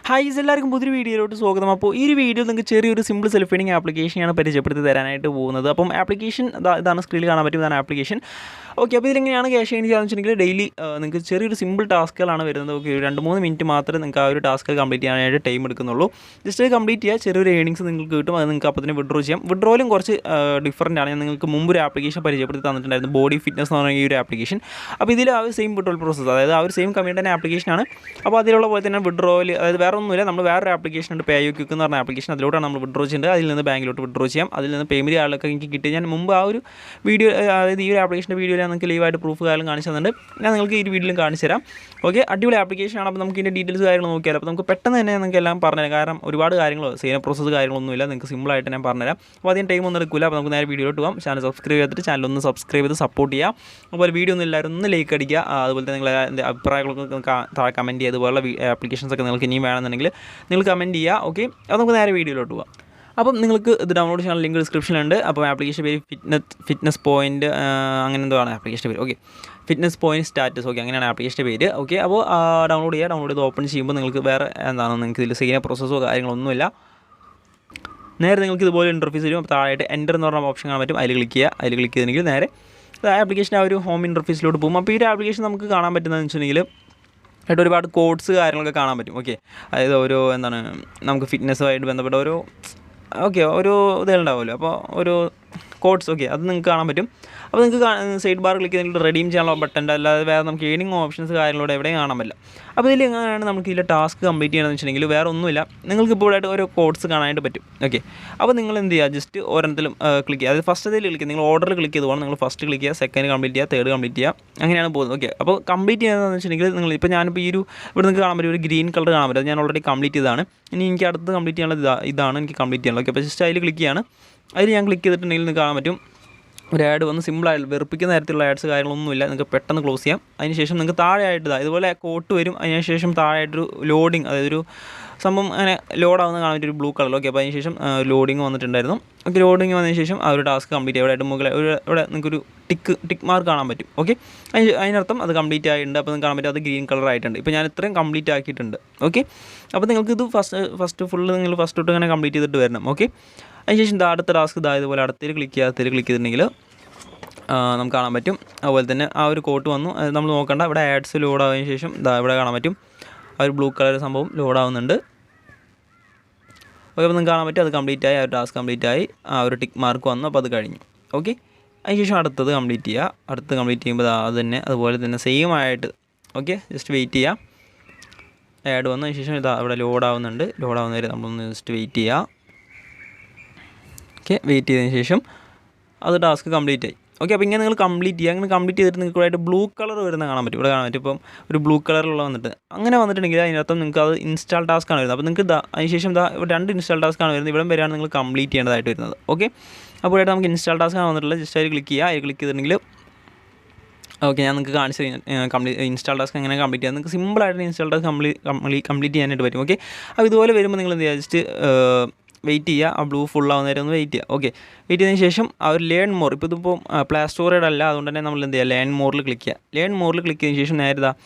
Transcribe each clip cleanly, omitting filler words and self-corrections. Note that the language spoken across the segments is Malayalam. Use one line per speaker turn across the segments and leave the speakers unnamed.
ഹായ് എല്ലാവർക്കും പുതിയൊരു വീഡിയോയിലോട്ട് സ്വാഗതം. അപ്പോൾ ഈ ഒരു വീഡിയോ നിങ്ങൾക്ക് ചെറിയൊരു സിമ്പിൾ സെൽഫ് ഫീഡിംഗ് ആപ്ലിക്കേഷനാണ് പരിചയപ്പെടുത്തി തരാനായിട്ട് പോകുന്നത്. അപ്പം ആപ്ലിക്കേഷൻ ഇതാണ് സ്ക്രീനിൽ കാണാൻ പറ്റും, ഇതാണ് ആപ്ലിക്കേഷൻ. ഓക്കെ, അപ്പോൾ ഇതിലെങ്ങനെയാണ് ക്യാഷ് ഏൺ ചെയ്യാന്ന് വെച്ചിട്ടുണ്ടെങ്കിൽ ഡെയിലി നിങ്ങൾക്ക് ചെറിയൊരു സിമ്പിൾ ടാസ്കുകളാണ് വരുന്നത്. ഓക്കെ, 2-3 മിനിറ്റ് മാത്രമേ നിങ്ങൾക്ക് ആ ഒരു ടാസ്ക് കംപ്ലീറ്റ് ചെയ്യാനായിട്ട് ടൈം എടുക്കുന്നുള്ളൂ. ജസ്റ്റ് കംപ്ലീറ്റ് ചെയ്യുക, ചെറിയൊരു ഏണിങ്സ് നിങ്ങൾക്ക് കിട്ടും. അത് നിങ്ങൾക്ക് അപ്പോൾ തന്നെ വിഡ്രോ ചെയ്യാം. വിഡ്രോയിലും കുറച്ച് ഡിഫറൻ്റ് ആണ്. ഞാൻ നിങ്ങൾക്ക് മുമ്പ് ഒരു ആപ്ലിക്കേഷൻ പരിചയപ്പെടുത്തി തന്നിട്ടുണ്ടായിരുന്നു, ബോഡി ഫിറ്റ്നസ് എന്ന് പറഞ്ഞ ഈ ഒരു ആപ്ലിക്കേഷൻ. അപ്പോൾ ഇതിൽ ആ ഒരു സെയിം വിഡ്രോൾ പ്രോസസ്സ്, അതായത് ആ ഒരു സെയിം കമ്പനിയുടെ ആപ്ലിക്കേഷനാണ്. അപ്പോൾ അതിലുള്ള പോലെ തന്നെ വിഡ്രോയിൽ, അതായത് വേറെ ഒന്നുമില്ല, നമ്മൾ വേറൊരു ആപ്ലിക്കേഷൻ ഉണ്ട്, പേ യു ക്വിക്ക് എന്ന് പറഞ്ഞ ആപ്ലിക്കേഷൻ. അതിലോട്ടാണ് നമ്മൾ വിഡ്രോ ചെയ്യേണ്ടത്. അതിൽ നിന്ന് ബാങ്കിലോട്ട് വിഡ്രോ ചെയ്യാം. അതിൽ നിന്ന് പേയ്മെൻറ്റ് ആളൊക്കെ എനിക്ക് കിട്ടി. ഞാൻ മുമ്പ് ആ ഒരു വീഡിയോ, അതായത് ഈ ഒരു ആപ്ലിക്കേഷൻ്റെ വീഡിയോയിൽ നിങ്ങൾക്ക് ലൈവായിട്ട് പ്രൂഫ് കാര്യം കാണിച്ചു തന്നിട്ടുണ്ട്. ഞാൻ നിങ്ങൾക്ക് ഈ വീഡിയോയിലും കാണിച്ചു തരാം. ഓക്കെ, അടിപൊളി ആപ്ലിക്കേഷനാണ്. അപ്പോൾ നമുക്ക് ഇതിൻ്റെ ഡീറ്റെയിൽസ് കാര്യങ്ങൾ നോക്കിയാൽ അപ്പോൾ നമുക്ക് പെട്ടെന്ന് തന്നെ നിങ്ങൾക്ക് എല്ലാം പറഞ്ഞുതരാം. കാരണം ഒരുപാട് കാര്യങ്ങൾ സീന പ്രോസസ്സ് കാര്യങ്ങളൊന്നുമില്ല, നിങ്ങൾക്ക് സിമ്പിളായിട്ട് ഞാൻ പറഞ്ഞുതരാം. അപ്പോൾ അധികം ടൈം ഒന്നും എടുക്കില്ല. അപ്പോൾ നമുക്ക് നേരെ വീഡിയോയിലോട്ട് പോകാം. ചാനൽ സബ്സ്ക്രൈബ് ചെയ്തിട്ട് ചാനലൊന്ന് സബ്സ്ക്രൈബ് ചെയ്ത് സപ്പോർട്ട് ചെയ്യുക. അതുപോലെ വീഡിയോ ഒന്നും എല്ലാവരും ഒന്ന് ലൈക്ക് അടിക്കുക. അതുപോലെ തന്നെ നിങ്ങളുടെ അഭിപ്രായങ്ങളൊക്കെ താഴെ കമൻറ്റ് ചെയ്യുക. അതുപോലുള്ള ആപ്ലിക്കേഷൻസ് ഒക്കെ നിങ്ങൾക്ക് ഇനിയും വേണമെന്നുണ്ടെങ്കിൽ നിങ്ങൾ കമൻറ്റ് ചെയ്യുക. ഓക്കെ, അപ്പോൾ നമുക്ക് നേരെ വീഡിയോയിലോട്ട് പോകാം. അപ്പം നിങ്ങൾക്ക് ഇത് ഡൗൺലോഡ് ചെയ്യാനുള്ള ലിങ്ക് ഡിസ്ക്രിപ്ഷനിലുണ്ട്. അപ്പോൾ ആപ്ലിക്കേഷൻ പേര് ഫിറ്റ്നസ് പോയിൻറ്റ് അങ്ങനെ എന്തോ ആണ് ആപ്ലിക്കേഷൻ്റെ പേര്. Okay, fitness point status. Okay, അങ്ങനെയാണ് ആപ്ലിക്കേഷൻ്റെ പേര്. ഓക്കെ, അപ്പോൾ ഡൗൺലോഡ് ചെയ്ത് ഓപ്പൺ ചെയ്യുമ്പോൾ നിങ്ങൾക്ക് വേറെ എന്താണ്, നിങ്ങൾക്ക് ഇതിൽ സീന പ്രോസസ്സോ കാര്യങ്ങളൊന്നുമില്ല. നേരെ നിങ്ങൾക്ക് ഇതുപോലെ ഇൻ്റർഫേസ് വരും. അപ്പോൾ താഴെയായിട്ട് എൻ്റർ എന്ന് പറഞ്ഞ ഓപ്ഷൻ കാണാൻ പറ്റും. അതിൽ ക്ലിക്ക് ചെയ്യുക. അതിൽ ക്ലിക്ക് ചെയ്തെങ്കിൽ നേരെ ആപ്ലിക്കേഷൻ ആ ഒരു ഹോം ഇൻ്റർഫേസിലോട്ട് പോകും. അപ്പോൾ ഈ ഒരു ആപ്ലിക്കേഷൻ നമുക്ക് കാണാൻ പറ്റുന്നതെന്ന് വെച്ചിട്ടുണ്ടെങ്കിൽ ആയിട്ട് ഒരുപാട് കോഡ്സ് കാര്യങ്ങളൊക്കെ കാണാൻ പറ്റും. ഓക്കെ, അതായത് ഓരോ എന്താണ് നമുക്ക് ഫിറ്റ്നസ്സുമായിട്ട് ബന്ധപ്പെട്ട ഓരോ ഓരോ ഇതുണ്ടാവുമല്ലോ. അപ്പോൾ ഓരോ കോഡ്സ്, ഓക്കെ, അത് നിങ്ങൾക്ക് കാണാൻ പറ്റും. അപ്പോൾ നിങ്ങൾക്ക് സൈഡ് ബാർ ക്ലിക്ക് ചെയ്തിട്ട് റെഡീം ചെയ്യാനുള്ള ബട്ടൺ, അല്ലാതെ വേറെ നമുക്ക് ഏണിംഗ് ഓപ്ഷൻസ് കാര്യങ്ങളോട് എവിടെയും കാണാൻ പറ്റില്ല. അപ്പോൾ ഇതിൽ എങ്ങനെയാണ് നമുക്ക് ഇതിലെ ടാസ്ക് കംപ്ലീറ്റ് ചെയ്യണമെന്ന് വെച്ചിട്ടുണ്ടെങ്കിൽ വേറെ ഒന്നുമില്ല, നിങ്ങൾക്ക് ഇപ്പോൾ ഇവിടെ ഓരോ കോഡ്സ് കാണാനായിട്ട് പറ്റും. ഓക്കെ, അപ്പോൾ നിങ്ങൾ എന്ത് ചെയ്യുക, ജസ്റ്റ് ഓരോരുത്തരും ക്ലിക്ക് ചെയ്യുക. അതായത് ഫസ്റ്റ് ഇതിൽ ക്ലിക്ക് ചെയ്യുക, നിങ്ങൾ ഓർഡർ ക്ലിക്ക് ചെയ്ത് പോകണം. നിങ്ങൾ ഫസ്റ്റ് ക്ലിക്ക് ചെയ്യുക, സെക്കൻഡ് കംപ്ലീറ്റ് ചെയ്യുക, തേർഡ് കംപ്ലീറ്റ് ചെയ്യുക, അങ്ങനെയാണ് പോകുന്നത്. ഓക്കെ, അപ്പോൾ കംപ്ലീറ്റ് ചെയ്യുന്നതെന്ന് വെച്ചിട്ടുണ്ടെങ്കിൽ നിങ്ങൾ ഇപ്പോൾ ഞാനിപ്പോൾ ഈ ഒരു ഇവിടെ നിങ്ങൾക്ക് കാണാൻ പറ്റും, ഒരു ഗ്രീൻ കളർ കാണാൻ പറ്റും. അത് ഞാൻ ഓൾറെഡി കംപ്ലീറ്റ് ചെയ്തതാണ്. ഇനി എനിക്ക് അടുത്ത് കംപ്ലീറ്റ് ചെയ്യാനുള്ളത് ഇതാണ് എനിക്ക് കംപ്ലീറ്റ് ചെയ്യാനുള്ളത്. ഓക്കെ, അപ്പോൾ ജസ്റ്റ് അതിൽ ക്ലിക്ക് ചെയ്യാണ്. അതിൽ ഞാൻ ക്ലിക്ക് ചെയ്തിട്ടുണ്ടെങ്കിൽ നിങ്ങൾക്ക് കാണാൻ പറ്റും ഒരു ആഡ് വന്ന് സിമ്പിളായിട്ട് വെറുപ്പിക്കുന്ന തരത്തിലുള്ള ആഡ്സ് കാര്യങ്ങളൊന്നുമില്ല. നിങ്ങൾക്ക് പെട്ടെന്ന് ക്ലോസ് ചെയ്യാം. അതിനുശേഷം നിങ്ങൾക്ക് താഴെയായിട്ട് ഇതുപോലെ കോട്ട് വരും. അതിനുശേഷം താഴെയായിട്ടൊരു ലോഡിങ്, അതായത് ഒരു സംഭവം അങ്ങനെ ലോഡാവുന്ന കാണാൻ പറ്റും, ഒരു ബ്ലൂ കളർ. ഓക്കെ, അപ്പോൾ അതിനുശേഷം ലോഡിങ് വന്നിട്ടുണ്ടായിരുന്നു. ഓക്കെ, ലോഡിങ് വന്നതിന് ശേഷം ആ ഒരു ടാസ്ക് കംപ്ലീറ്റ് എവിടെയായിട്ട് മുകളിൽ ഇവിടെ നിങ്ങൾക്കൊരു ടിക്ക് മാർക്ക് കാണാൻ പറ്റും. ഓക്കെ, അതിനർത്ഥം അത് കംപ്ലീറ്റ് ആയിട്ടുണ്ട്. അപ്പോൾ നിങ്ങൾക്ക് കാണാൻ പറ്റും അത് ഗ്രീൻ കളർ ആയിട്ടുണ്ട്. ഇപ്പോൾ ഞാൻ ഇത്രയും കംപ്ലീറ്റ് ആക്കിയിട്ടുണ്ട്. ഓക്കെ, അപ്പോൾ നിങ്ങൾക്ക് ഇത് ഫസ്റ്റ് ഫുള്ള് നിങ്ങൾ ഫസ്റ്റ് തൊട്ട് ഇങ്ങനെ കംപ്ലീറ്റ് ചെയ്തിട്ട് വരണം. ഓക്കെ, അതിനുശേഷം അടുത്ത ടാസ്ക് ഇതുപോലെ അടുത്തേക്ക് ക്ലിക്ക് ചെയ്തിട്ടുണ്ടെങ്കിൽ നമുക്ക് കാണാൻ പറ്റും. അതുപോലെ തന്നെ ആ ഒരു കോട്ട് വന്നു. നമ്മൾ നോക്കണ്ട, ഇവിടെ ആഡ്സ് ലോഡ് ആയതിനു ശേഷം ഇവിടെ കാണാൻ പറ്റും ആ ഒരു ബ്ലൂ കളർ സംഭവം ലോഡ് ആവുന്നുണ്ട്. ഓക്കെ, അപ്പോൾ നിങ്ങൾക്ക് കാണാൻ പറ്റും അത് കംപ്ലീറ്റ് ആയി, ആ ഒരു ടാസ്ക് കംപ്ലീറ്റ് ആയി, ആ ഒരു ടിക്ക് മാർക്ക് വന്നു. അപ്പോൾ അത് കഴിഞ്ഞു. ഓക്കെ, അതിനുശേഷം അടുത്തത് കംപ്ലീറ്റ് ചെയ്യുക. അടുത്ത് കംപ്ലീറ്റ് ചെയ്യുമ്പോൾ അതുപോലെ തന്നെ സെയിം ആയിട്ട്. ഓക്കെ, ജസ്റ്റ് വെയിറ്റ് ചെയ്യുക. ആഡ് വന്നു അതിന് ശേഷം ഇവിടെ ലോഡ് ആവുന്നവരെ നമ്മളൊന്ന് ജസ്റ്റ് വെയിറ്റ് ചെയ്യുക. ഓക്കെ, വെയിറ്റ് ചെയ്തതിന് ശേഷം അത് ടാസ്ക് കംപ്ലീറ്റ് ആയി. ഓക്കെ, അപ്പോൾ ഇങ്ങനെ നിങ്ങൾ കംപ്ലീറ്റ് ചെയ്യുക. അങ്ങനെ കംപ്ലീറ്റ് ചെയ്തിട്ട് നിങ്ങൾക്ക് ഇവിടെ ബ്ലൂ കളർ വരുന്ന കാണാൻ പറ്റും. ഇവിടെ കാണാൻ പറ്റും ഇപ്പം ഒരു ബ്ലൂ കളറിലുള്ള വന്നിട്ട് അങ്ങനെ വന്നിട്ടുണ്ടെങ്കിൽ അതിനർത്ഥം നിങ്ങൾക്ക് അത് ഇൻസ്റ്റാൾ ടാസ്ക്കാണ് വരുന്നത്. അപ്പോൾ നിങ്ങൾക്ക് അതിനുശേഷം ഇവിടെ 2 ഇൻസ്റ്റാൾ ടാസ്ക്കാണ് വരുന്നത്. ഇവിടെ വരെയാണ് നിങ്ങൾ കംപ്ലീറ്റ് ചെയ്യേണ്ടതായിട്ട് വരുന്നത്. ഓക്കെ, അപ്പോൾ ഇവിടെ നമുക്ക് ഇൻസ്റ്റാൾ ടാസ്ക്കാണ് വന്നിട്ടുള്ളത്. ജസ്റ്റ് അതിൽ ക്ലിക്ക് ചെയ്യുക. അതിൽ ക്ലിക്ക് ചെയ്തിട്ടുണ്ടെങ്കിൽ ഓക്കെ, ഞാൻ നിങ്ങൾക്ക് കാണിച്ചു ഇൻസ്റ്റാൾ ടാസ്ക് എങ്ങനെ കംപ്ലീറ്റ് ചെയ്യാം. നിങ്ങൾക്ക് സിമ്പിളായിട്ട് ഇൻസ്റ്റാൾ ടാസ്ക് കംപ്ലീറ്റ് ചെയ്യാനായിട്ട് പറ്റും. ഓക്കെ, അപ്പോൾ ഇതുപോലെ വരുമ്പോൾ നിങ്ങൾ എന്ത് ചെയ്യുക, ജസ്റ്റ് വെയിറ്റ് ചെയ്യുക. ആ ബ്ലൂ ഫുൾ ആവുന്ന നേരം ഒന്ന് വെയിറ്റ് ചെയ്യുക. ഓക്കെ, വെയിറ്റ് ചെയ്തതിന് ശേഷം ആ ഒരു ലേൺ മോർ, ഇപ്പോൾ ഇതിപ്പോൾ പ്ലേ സ്റ്റോറേഡ് അല്ല, അതുകൊണ്ട് തന്നെ നമ്മൾ എന്ത് ചെയ്യുക, ലേൺ മോറിൽ ക്ലിക്ക് ചെയ്യുക. ലേൺ മോറിൽ ക്ലിക്ക് ചെയ്തതിന് ശേഷം നേരെ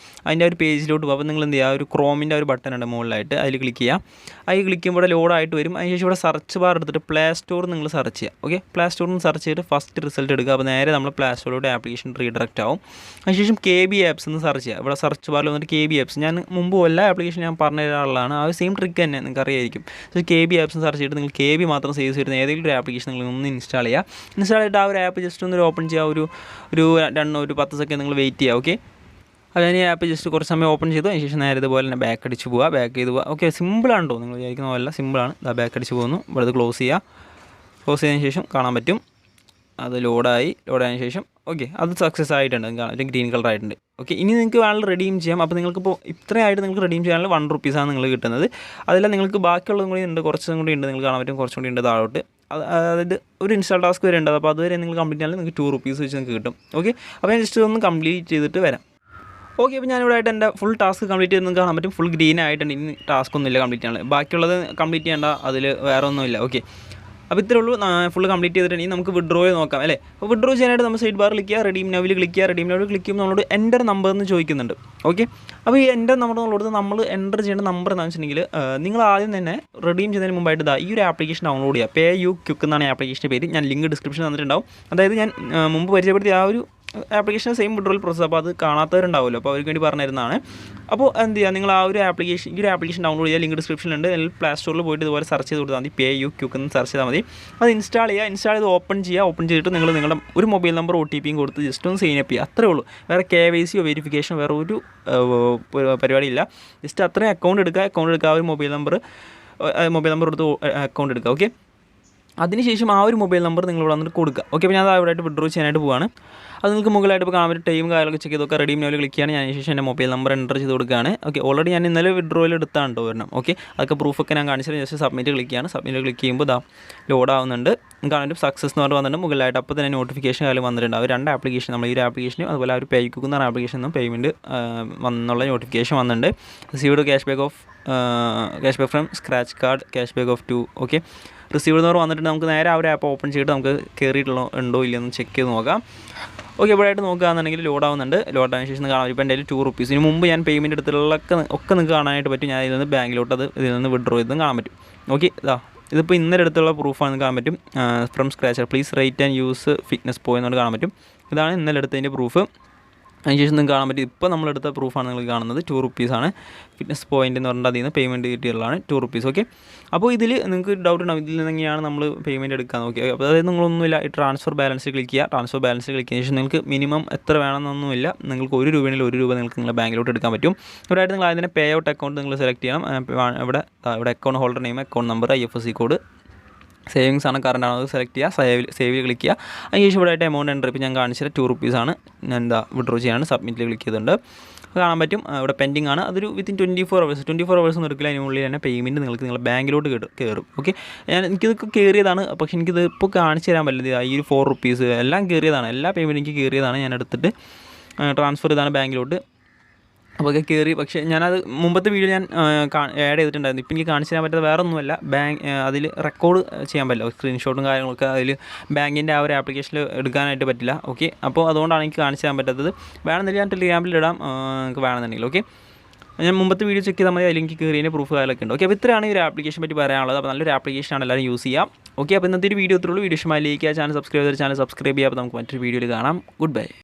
അതിൻ്റെ ഒരു പേജിലോട്ട് പോകും. അപ്പോൾ നിങ്ങൾ എന്ത് ചെയ്യുക, ഒരു ക്രോമിൻ്റെ ഒരു ബട്ടൺ ഉണ്ട് മുകളിലായിട്ട്, അതിൽ ക്ലിക്ക് ചെയ്യുക. അതിൽ ക്ലിക്ക് ചെയ്യുമ്പോൾ ഇവിടെ ലോഡായിട്ട് വരും. അതിനുശേഷം ഇവിടെ സെർച്ച് ബാർ എടുത്തിട്ട് പ്ലേ സ്റ്റോർ നിങ്ങൾ സെർച്ച് ചെയ്യുക. ഓക്കെ, പ്ലേ സ്റ്റോറിൽ നിന്ന് സെർച്ച് ചെയ്തിട്ട് ഫസ്റ്റ് റിസൾട്ട് എടുക്കുക. അപ്പോൾ നേരെ നമ്മൾ പ്ലേ സ്റ്റോറിലോട്ട് ആപ്ലിക്കേഷൻ റീഡയറക്റ്റ് ആവും. അതിനുശേഷം KB ആപ്സ് എന്ന് സെർച്ച് ചെയ്യുക. ഇവിടെ സെർച്ച് ബാറിൽ വന്നിട്ട് KB ആപ്സ്, ഞാൻ മുമ്പ് എല്ലാ ആപ്ലിക്കേഷൻ ഞാൻ പറഞ്ഞു തരാനുള്ളതാണ്. ആ ഒരു സെയിം ട്രിക്ക് തന്നെ നിങ്ങൾക്ക് അറിയായിരിക്കും. സോ KB ആപ്സ് സെർച്ച് ചെയ്തിട്ട് നിങ്ങൾ KB മാത്രം സേവ് ചെയ്തിരുന്ന ഏതെങ്കിലും ഒരു ആപ്ലിക്കേഷൻ നിങ്ങൾ ഒന്ന് ഇൻസ്റ്റാൾ ചെയ്യുക. ഇൻസ്റ്റാൾ ചെയ്തിട്ട് ആ ഒരു ആപ്പ് ജസ്റ്റ് ഒന്ന് ഓപ്പൺ ചെയ്യുക. ഒരു 10 സെക്കൻഡ് നിങ്ങൾ വെയിറ്റ് ചെയ്യുക. ഓക്കെ, അത് ഞാൻ ഈ ആപ്പ് ജസ്റ്റ് കുറച്ച് സമയം ഓപ്പൺ ചെയ്തു. അതിന് ശേഷം നേരെ ഇതുപോലെ തന്നെ ബാക്ക് അടിച്ച് പോവുക. ഓക്കെ, സിമ്പിളാണോ നിങ്ങൾ വിചാരിക്കുന്ന പോലെ സിമ്പിളാണ്. ബാക്ക് അടിച്ച് പോകുന്നു. ഇവിടെ ഇത് ക്ലോസ് ചെയ്തതിന് ശേഷം കാണാൻ പറ്റും അത് ലോഡായതിനു ശേഷം ഓക്കെ, അത് സക്സസ് ആയിട്ടുണ്ട്. കാണാൻ ഗ്രീൻ കളർ ആയിട്ടുണ്ട്. ഓക്കെ, ഇനി നിങ്ങൾക്ക് വേണമെങ്കിൽ റെഡീം ചെയ്യാം. അപ്പോൾ നിങ്ങൾക്കിപ്പോൾ ഇത്രയായിട്ട് നിങ്ങൾക്ക് റെഡീം ചെയ്യാനുള്ള 1 റുപ്പീസാണ് നിങ്ങൾ കിട്ടുന്നത്. അതെല്ലാം നിങ്ങൾക്ക് ബാക്കിയുള്ളതും കൂടി ഉണ്ട്, കുറച്ചും കൂടി ഉണ്ട്, നിങ്ങൾക്ക് കാണാൻ പറ്റും. കുറച്ചും കൂടി ഉണ്ട് താഴോട്ട്. അതായത് ഒരു ഇൻസ്റ്റാൾ ടാസ്ക് വരെ ഉണ്ട്. അപ്പോൾ അതുവരെ നിങ്ങൾ കംപ്ലീറ്റ് ചെയ്യാൻ നിങ്ങൾക്ക് 2 റുപ്പീസ് വെച്ച് നിങ്ങൾക്ക് കിട്ടും. ഓക്കെ, അപ്പോൾ ഞാൻ ജസ്റ്റ് ഒന്ന് കംപ്ലീറ്റ് ചെയ്തിട്ട് വരാം. ഓക്കെ, അപ്പോൾ ഞാനിവിടെ ആയിട്ട് എൻ്റെ ഫുൾ ടാസ്ക് കംപ്ലീറ്റ് ചെയ്ത് നിങ്ങൾക്ക് കാണാൻ പറ്റും. ഫുൾ ഗ്രീൻ ആയിട്ടുണ്ട്. ഇനി ടാസ്ക് ഒന്നുമില്ല കംപ്ലീറ്റ് ചെയ്യാനുള്ള. ബാക്കിയുള്ളത് കംപ്ലീറ്റ് ചെയ്യേണ്ട, അതിൽ വേറെ ഒന്നുമില്ല. ഓക്കെ, അപ്പോൾ ഇത്രേ ഉള്ളൂ. ഫുൾ കംപ്ലീറ്റ് ചെയ്തിട്ടുണ്ടെങ്കിൽ നമുക്ക് വിഡ്രോ നോക്കാം അല്ലേ. അപ്പോൾ വിഡ്രോ ചെയ്യാനായിട്ട് നമ്മൾ സൈഡ് ബാർ ക്ലിക്ക് ചെയ്യുക, റെഡീം നൗവിൽ ക്ലിക്ക് ചെയ്യുക. റെഡീം നൗവിൽ ക്ലിക്ക് ചെയ്യുമ്പോൾ നമ്മളോട് എൻ്റർ നമ്പർ എന്ന് ചോദിക്കുന്നുണ്ട്. ഓക്കെ, അപ്പോൾ ഈ എൻ്റർ നമ്പർ എന്നുള്ളത് നമ്മൾ എൻ്റർ ചെയ്യേണ്ട നമ്പർ എന്താണെന്ന് വെച്ചിട്ടുണ്ടെങ്കിൽ നിങ്ങൾ ആദ്യം തന്നെ റെഡീം ചെയ്യുന്നതിന് മുമ്പായിട്ട് ഈ ഒരു ആപ്ലിക്കേഷൻ ഡൗൺലോഡ് ചെയ്യുക. പേ യു ക്വിക്ക് എന്നാണ് ആപ്ലിക്കേഷൻ്റെ പേര്. ഞാൻ ലിങ്ക് ഡിസ്ക്രിപ്ഷനിൽ തന്നിട്ടുണ്ടാവും. അതായത് ഞാൻ മുമ്പ് പരിചയപ്പെടുത്തിയ ആ ഒരു ആപ്ലിക്കേഷൻ സെയിം വിഡ്രോൽ പ്രോസസ്. അപ്പോൾ അത് കാണാത്തവരുണ്ടാവുമല്ലോ, അപ്പോൾ അവർക്ക് വേണ്ടി പറഞ്ഞിരുന്നതാണ്. അപ്പോൾ എന്ത് ചെയ്യുക, നിങ്ങൾ ആ ഒരു ആപ്ലിക്കേഷൻ ഈ ഒരു ആപ്ലിക്കേഷൻ ഡൗൺലോഡ് ചെയ്യുക. ലിങ്ക് ഡിസ്ക്രിപ്ഷനിലുണ്ട്. അല്ലെങ്കിൽ പ്ലേ സ്റ്റോറിൽ പോയിട്ട് ഇതുപോലെ സെർച്ച് ചെയ്ത് കൊടുത്താൽ മതി. പേ യു ക്വിക്ക് എന്ന് സെർച്ച് ചെയ്താൽ മതി. അത് ഇൻസ്റ്റാൾ ചെയ്യുക. ഇൻസ്റ്റാൾ ചെയ്ത് ഓപ്പൺ ചെയ്യുക. ഓപ്പൺ ചെയ്തിട്ട് നിങ്ങൾ നിങ്ങളുടെ ഒരു മൊബൈൽ നമ്പർ OTP കൊടുത്ത് ജസ്റ്റ് ഒന്ന് സൈൻ അപ്പ് ചെയ്യുക. അത്രേ ഉള്ളൂ. വേറെ KYC വെരിഫിക്കേഷൻ വേറെ ഒരു പരിപാടിയില്ല. ജസ്റ്റ് അത്രയും അക്കൗണ്ട് എടുക്കുക. ആ ഒരു മൊബൈൽ നമ്പർ എടുത്ത് അക്കൗണ്ട് എടുക്കുക. ഓക്കെ, അതിനുശേഷം ആ ഒരു മൊബൈൽ നമ്പർ നിങ്ങളിവിടെ വന്നിട്ട് കൊടുക്കുക. ഓക്കെ, അപ്പോൾ ഞാൻ അത് അവിടെ വിഡ്രോ ചെയ്യാനായിട്ട് പോവാണ്. അത് നിങ്ങൾക്ക് മുകളിലായിട്ട് ഇപ്പോൾ കാണാൻ പറ്റും. ടൈം കാര്യങ്ങളൊക്കെ ചെക്ക് ചെയ്തൊക്കെ റെഡീം നൗവിൽ ക്ലിക്ക് ചെയ്യാണ്. ഞാൻ ശേഷം എൻ്റെ മൊബൈൽ നമ്പർ എൻ്റർ ചെയ്ത് കൊടുക്കുകയാണ്. ഓക്കെ, ഓൾറെഡി ഞാൻ ഇന്നലെ വിഡ്രോയിൽ എടുത്താണ് വരണം. ഓക്കെ, അതൊക്കെ പ്രൂഫൊക്കെ ഞാൻ കാണിച്ചത്. ജസ്റ്റ് സബ്മിറ്റ് ക്ലിക്ക് ചെയ്യാണ്. സബ്മിറ്റ് ക്ലിക്ക് ചെയ്യുമ്പോൾ ലോഡ് ആവുന്നുണ്ട്. കാണാൻ പറ്റും സക്സസ് എന്ന് പറഞ്ഞ് വന്നിട്ടുണ്ട് മുകളിലായിട്ട്. അപ്പോൾ തന്നെ നോട്ടിഫിക്കേഷൻ കാര്യം വന്നിട്ടുണ്ട്. ആ രണ്ട് ആപ്ലിക്കേഷൻ, നമ്മൾ ഈ ഒരു ആപ്ലിക്കേഷനും അതുപോലെ ആ ഒരു പേ ക്വിക്ക് എന്ന് പറഞ്ഞ ആപ്ലിക്കേഷനും പേയ്മെൻറ്റ് വന്നുള്ള നോട്ടിഫിക്കേഷൻ വന്നിട്ടുണ്ട്. Received cash back from scratch card, cash back of 2. Okay, received എന്ന് പറഞ്ഞ് വന്നിട്ട് നമുക്ക് നേരെ ആ ഒരു ആപ്പ് ഓപ്പൺ ചെയ്തിട്ട് നമുക്ക് ഉണ്ടോ ഇല്ലയെന്ന് ചെക്ക് ചെയ്ത് നോക്കാം. ഓക്കെ, ഇവിടെ ആയിട്ട് നോക്കുകയാണെന്നുണ്ടെങ്കിൽ ലോഡ് ആവുന്നുണ്ട്. ലോഡ് ആയതിനു ശേഷം കാണാം ഇപ്പോൾ എൻ്റെ കയ്യിൽ ₹2. ഇതിന് മുമ്പ് ഞാൻ പേയ്മെൻറ്റ് എടുത്തിട്ടുള്ളതൊക്കെ നിങ്ങൾക്ക് കാണാനായിട്ട് പറ്റും. ഞാൻ ഇതിൽ നിന്ന് ബാങ്കിലോട്ട് ഇതിൽ നിന്ന് വിഡ്രോ ചെയ്തും കാണാൻ പറ്റും. ഓക്കെ, ഇതിപ്പോൾ ഇന്നലെ എടുത്തുള്ള പ്രൂഫാണ് കാണാൻ പറ്റും. From scratch please write and use fitness പോയെന്നുകൊണ്ട് കാണാൻ പറ്റും. ഇതാണ് ഇന്നലെ എടുത്തതിൻ്റെ പ്രൂഫ്. അതിനുശേഷം നിങ്ങൾക്ക് കാണാൻ പറ്റും ഇപ്പോൾ നമ്മളെടുത്ത പ്രൂഫാണ് നിങ്ങൾ കാണുന്നത്. ₹2 ആണ്. ഫിറ്റ്നസ് പോയിൻ്റ് എന്ന് പറഞ്ഞാൽ അതിൽ നിന്ന് പേയ്മെൻറ്റ് കിട്ടിയുള്ളതാണ് ₹2. ഓക്കെ, അപ്പോൾ ഇതിൽ നിങ്ങൾക്ക് ഡൗട്ട് ഉണ്ടാവും ഇതിൽ നിന്നെങ്ങനെയാണ് നമ്മൾ പേയ്മെൻറ്റ് എടുക്കാൻ നോക്കി. അപ്പോൾ അതായത് നിങ്ങളൊന്നുമില്ല, ഈ ട്രാൻസ്ഫർ ബാലൻസ് ക്ലിക്ക് ചെയ്യുക. ട്രാൻസ്ഫർ ബാലൻസ് ക്ലിക്ക് ചെയ്തതിന് ശേഷം നിങ്ങൾക്ക് മിനിമം എത്ര വേണമെന്നൊന്നുമില്ല. നിങ്ങൾക്ക് ₹1 നിങ്ങൾക്ക് നിങ്ങളുടെ ബാങ്കിലോട്ട് എടുക്കാൻ പറ്റും. ഇവിടെയായിട്ട് നിങ്ങൾ അതിനെ പേ ഔട്ട് അക്കൗണ്ട് നിങ്ങൾ സെലക്ട് ചെയ്യണം. ഇവിടെ account holder name, account number, IFSC code, savings ആണ് കറണ്ട് ആണ്, അത് സെലക്ട് ചെയ്യുക. സേവിൽ ക്ലിക്ക് ചെയ്യുക. അതിനുശേഷം ഇവിടെ ആയിട്ട് എമൗണ്ട് എൻ്റർ. ഇപ്പോൾ ഞാൻ കാണിച്ചത് ₹2 ആണ്. ഞാൻ വിഡ്രോ ചെയ്യാണ്. സബ്മിറ്റിൽ ക്ലിക്ക് ചെയ്തിട്ടുണ്ട്. കാണാൻ പറ്റും ഇവിടെ പെൻഡിങ് ആണ്. അതൊരു വിത്തിൻ 24 hours ഒന്നും എടുക്കില്ല. അതിനുള്ളിൽ തന്നെ പേയ്മെൻറ്റ് നിങ്ങളുടെ ബാങ്കിലോട്ട് കയറും. ഓക്കെ, എനിക്കിതൊക്കെ കയറിയതാണ്. പക്ഷേ എനിക്കിത് ഇപ്പോൾ കാണിച്ചു തരാൻ പറ്റില്ല. ഈ ഒരു ₹4 എല്ലാം കയറിയതാണ്. എല്ലാ പേയ്മെൻറ്റ് എനിക്ക് കയറിയതാണ്. ഞാൻ എടുത്തിട്ട് ട്രാൻസ്ഫർ ചെയ്താണ് ബാങ്കിലോട്ട്. അപ്പോൾ കയറി. പക്ഷേ ഞാനത് മുമ്പത്തെ വീഡിയോ ഞാൻ ആഡ് ചെയ്തിട്ടുണ്ടായിരുന്നു. ഇപ്പോൾ എനിക്ക് കാണിച്ചു തരാൻ പറ്റാത്ത വേറെ ഒന്നുമല്ല, അതിൽ റെക്കോർഡ് ചെയ്യാൻ പറ്റില്ല. സ്ക്രീൻഷോട്ടും കാര്യങ്ങളൊക്കെ അതിൽ ബാങ്കിൻ്റെ ആ ഒരു ആപ്ലിക്കേഷനിൽ എടുക്കാനായിട്ട് പറ്റില്ല. ഓക്കെ, അപ്പോൾ അതുകൊണ്ടാണ് എനിക്ക് കാണിച്ചു തരാൻ പറ്റാത്തത്. വേണമെന്നില്ല ഞാൻ ടെലിഗ്രാമിൽ ഇടാം നിങ്ങൾക്ക് വേണമെന്നുണ്ടെങ്കിൽ. ഓക്കെ, ഞാൻ മുമ്പത്തെ വീഡിയോ ചെക്ക് ചെയ്താൽ മതി. അതിൽ എനിക്ക് കയറിയതിൻ്റെ പ്രൂഫ് കാര്യങ്ങളൊക്കെ ഉണ്ട്. ഓക്കെ, അപ്പോൾ ഇത്രയാണ് ഈ ഒരു ആപ്ലിക്കേഷൻ പറ്റി പറയാനുള്ളത്. അപ്പോൾ നല്ലൊരു ആപ്ലിക്കേഷനാണ്, എല്ലാവരും യൂസ് ചെയ്യാം. ഓക്കെ, അപ്പോൾ ഇന്നത്തെ ഒരു വീഡിയോ ഇത്രയുള്ളൂ. വീഡിയോ ഇഷ്ടമായി ലൈക്ക് ചെയ്യുക, ചാനൽ സബ്സ്ക്രൈബ് ചെയ്യുക. അപ്പോൾ നമുക്ക് മറ്റൊരു വീഡിയോയിൽ കാണാം. Good bye.